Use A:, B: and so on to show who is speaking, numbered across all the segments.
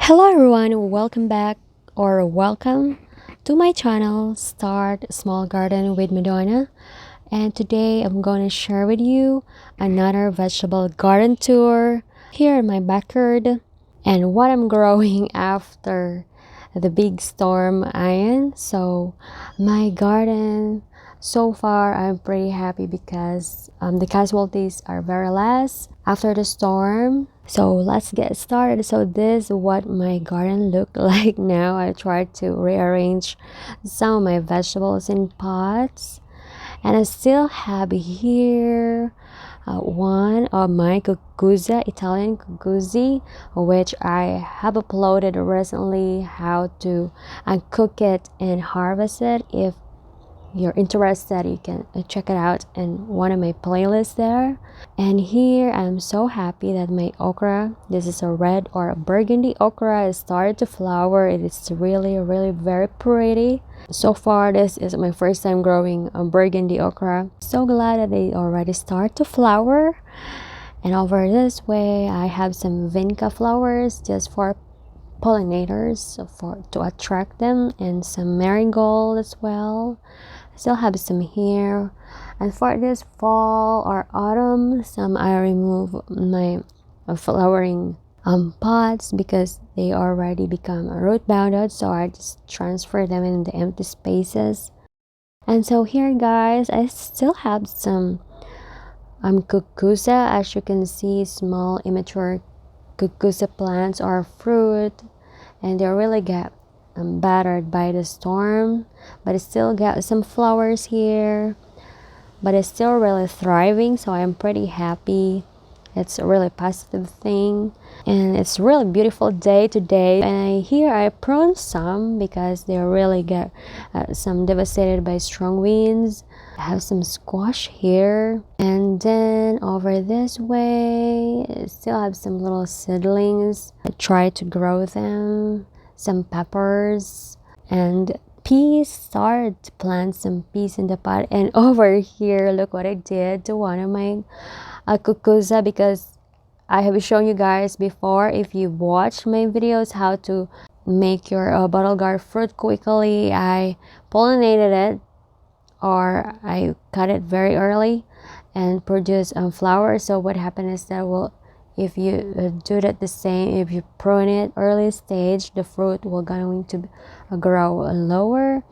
A: Hello everyone, welcome back or welcome to my channel Start Small Garden with Madonna. And today I'm going to share with you another vegetable garden tour here in my backyard and what I'm growing after the big storm Ian. So my garden so far I'm pretty happy because the casualties are very less after the storm. So let's get started. So this is what my garden look like now. I tried to rearrange some of my vegetables in pots, and I still have here one of my cucuzza, Italian cucuzzi, which I have uploaded recently how to cook it and harvest it. If you're interested, you can check it out in one of my playlists there. And here I'm so happy that my okra, this is a red or a burgundy okra, has started to flower. It is really very pretty. So far this is my first time growing a burgundy okra. So glad that they already start to flower. And over this way I have some vinca flowers just for pollinators to attract them, and some marigold as well. I still have some here. And for this fall or autumn, some I remove my flowering pots because they already become root bounded, so I just transfer them in the empty spaces. And so here guys, I still have some cucuzza. As you can see, small immature cucuzza plants or fruit, and they really get battered by the storm, but it still got some flowers here, but it's still really thriving, so I'm pretty happy. It's a really positive thing, and it's really beautiful day today. And here I prune some because they really get some devastated by strong winds. I have some squash here, and then over this way I still have some little seedlings. I try to grow them, some peppers and peas. Started to plant some peas in the pot. And over here, look what I did to one of my cucuzza, because I have shown you guys before, if you watched my videos, how to make your bottle gourd fruit quickly. I pollinated it, or I cut it very early and produce flowers. So what happened is that, well, if you do that the same, if you prune it early stage, the fruit will going to grow lower.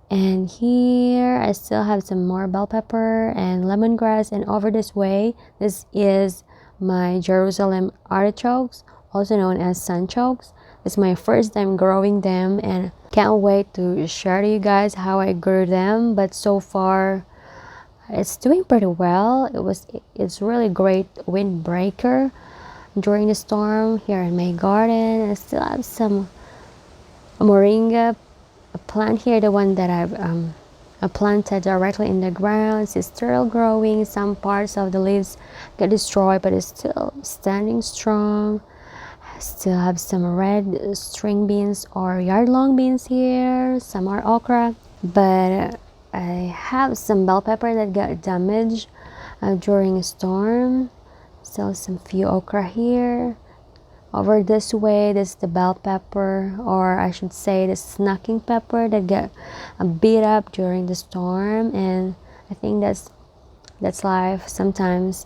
A: And here I still have some more bell pepper and lemongrass. And over this way, this is my Jerusalem artichokes, also known as sunchokes. It's my first time growing them, and can't wait to share to you guys how I grew them. But so far it's doing pretty well. It's really great windbreaker during the storm here in my garden. I still have some Moringa plant here, the one that I've planted directly in the ground. It's still growing. Some parts of the leaves get destroyed, but it's still standing strong. I still have some red string beans or yard-long beans here. Some are okra, but I have some bell pepper that got damaged during a storm. Still some few okra here. Over this way, this is the bell pepper, or I should say the snacking pepper that got beat up during the storm. And I think that's life. Sometimes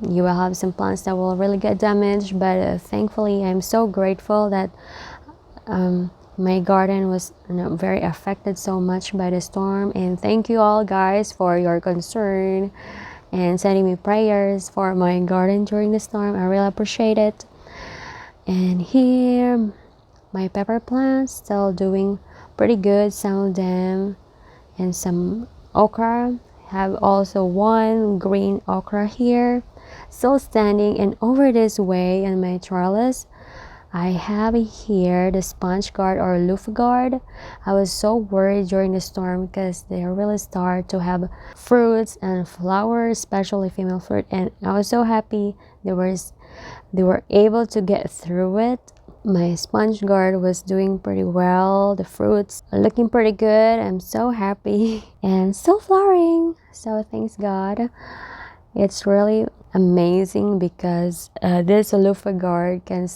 A: you will have some plants that will really get damaged, but thankfully I'm so grateful that my garden was not very affected so much by the storm. And thank you all guys for your concern and sending me prayers for my garden during the storm. I really appreciate it. And here my pepper plants still doing pretty good, some of them. And some okra, have also one green okra here still standing. And over this way in my trellis, I have here the sponge gourd or leaf gourd. I was so worried during the storm because they really start to have fruits and flowers, especially female fruit, and I was so happy they were able to get through it. My sponge gourd was doing pretty well. The fruits are looking pretty good. I'm so happy and still flowering. So thanks God. It's really amazing because this leaf gourd can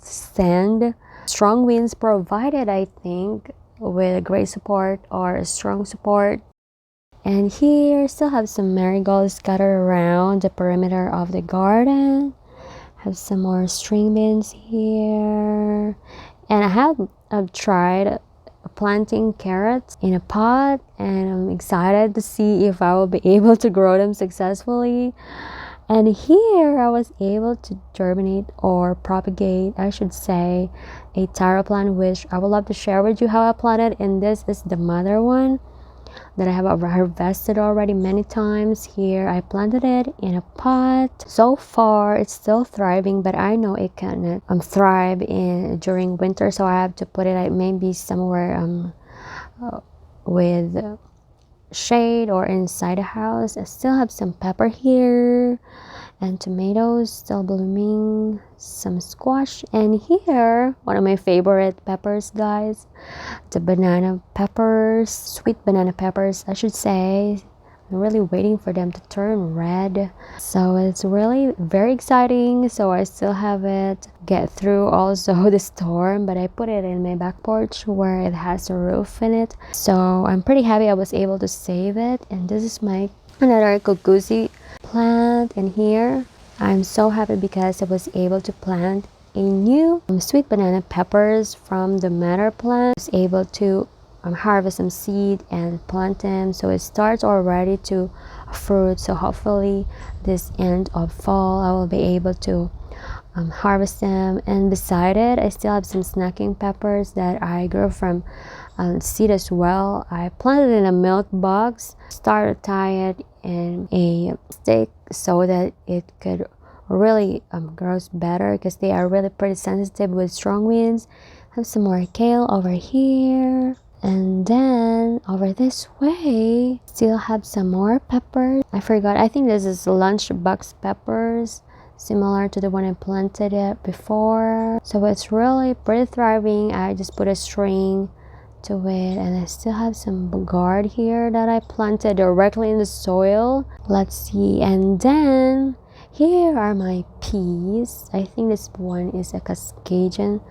A: stand. Strong winds provided, I think, with great support or strong support. And here still have some marigolds scattered around the perimeter of the garden. Have some more string beans here. And I've tried planting carrots in a pot, and I'm excited to see if I will be able to grow them successfully. And here I was able to germinate or propagate, I should say, a taro plant, which I would love to share with you how I planted. And this is the mother one that I have harvested already many times. Here I planted it in a pot. So far it's still thriving, but I know it cannot thrive during winter, so I have to put it maybe somewhere with shade or inside a house. I still have some pepper here and tomatoes still blooming, some squash, and here one of my favorite peppers, guys, the banana peppers, sweet banana peppers I should say. I'm really waiting for them to turn red, so it's really very exciting. So I still have it get through also the storm, but I put it in my back porch where it has a roof in it, so I'm pretty happy I was able to save it. And this is my another cucuzi plant, and here I'm so happy because I was able to plant a new sweet banana peppers from the mother plant. I was able to harvest some seed and plant them, so it starts already to fruit. So hopefully this end of fall I will be able to harvest them. And beside it I still have some snacking peppers that I grew from seed as well. I planted in a milk box, started to tie it in a stick so that it could really grows better, because they are really pretty sensitive with strong winds. Have some more kale over here, and then over this way still have some more peppers. I forgot, I think this is lunchbox peppers, similar to the one I planted it before. So it's really pretty thriving. I just put a string to it, and I still have some gourd here that I planted directly in the soil. Let's see. And then here are my peas. I think this one is a Cascadian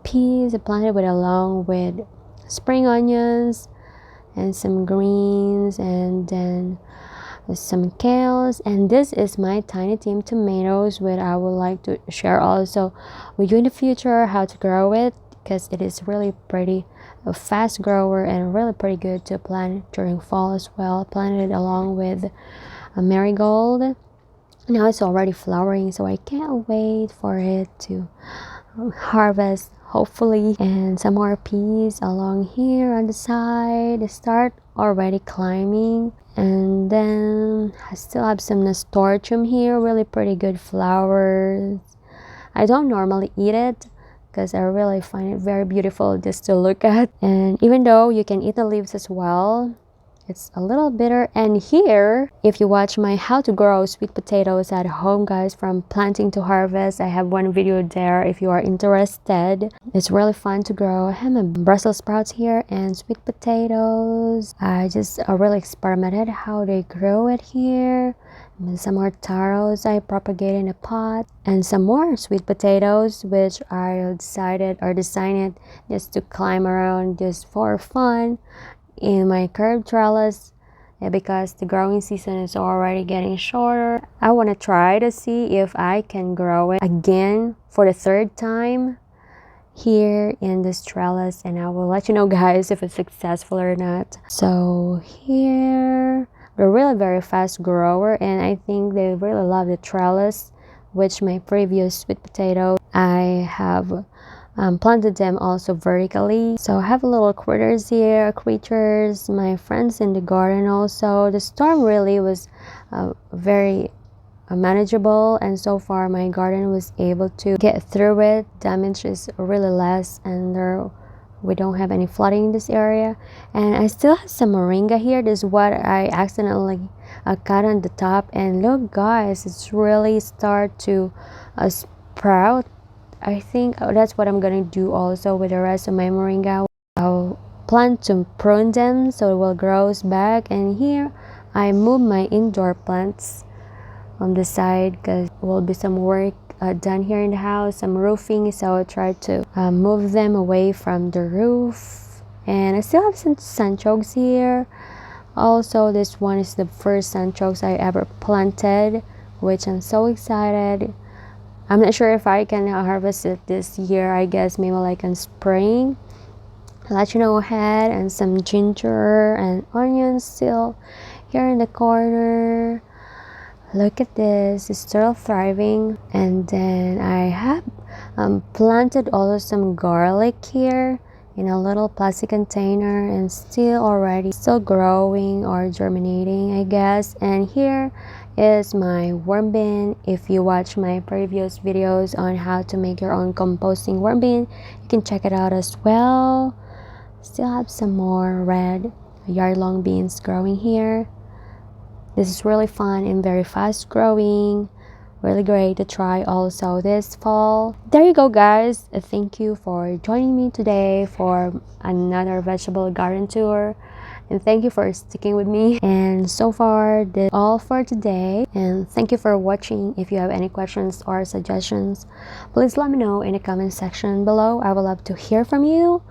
A: peas. I planted with along with spring onions and some greens, and then some kales. And this is my tiny team tomatoes, which I would like to share also with you in the future how to grow it, because it is really pretty a fast grower and really pretty good to plant during fall as well. I planted it along with a marigold. Now it's already flowering, so I can't wait for it to harvest hopefully. And some more peas along here on the side. They start already climbing. And then I still have some nasturtium here, really pretty good flowers. I don't normally eat it because I really find it very beautiful just to look at. And even though you can eat the leaves as well, it's a little bitter. And here, if you watch my how to grow sweet potatoes at home, guys, from planting to harvest, I have one video there if you are interested. It's really fun to grow. I have my Brussels sprouts here and sweet potatoes. I just really experimented how they grow it here. And some more taros I propagate in a pot, and some more sweet potatoes which I designed just to climb around just for fun in my curved trellis, because the growing season is already getting shorter. I want to try to see if I can grow it again for the third time here in this trellis, and I will let you know, guys, if it's successful or not. So here they're really very fast grower, and I think they really love the trellis, which my previous sweet potato I have planted them also vertically. So I have little creatures here, my friends in the garden also. The storm really was very manageable, and so far my garden was able to get through it. Damage is really less, and we don't have any flooding in this area. And I still have some moringa here. This is what I accidentally cut on the top, and look, guys, it's really start to sprout. I think that's what I'm gonna do also with the rest of my moringa. I'll plan to prune them so it will grow back. And here I move my indoor plants on the side because it will be some work done here in the house, some roofing, so I tried to move them away from the roof. And I still have some sunchokes here. Also, this one is the first sunchokes I ever planted, which I'm so excited. I'm not sure if I can harvest it this year. I guess maybe like in spring. I'll let you know ahead. And some ginger and onions still here in the corner. Look at this, it's still thriving. And then I have planted also some garlic here in a little plastic container, and still growing or germinating, I guess. And here is my worm bin. If you watch my previous videos on how to make your own composting worm bin, you can check it out as well. Still have some more red yard-long beans growing here. This is really fun and very fast growing. Really great to try also this fall. There you go, guys. Thank you for joining me today for another vegetable garden tour. And thank you for sticking with me. And so far, that's all for today. And thank you for watching. If you have any questions or suggestions, please let me know in the comment section below. I would love to hear from you.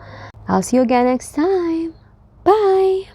A: I'll see you again next time. Bye!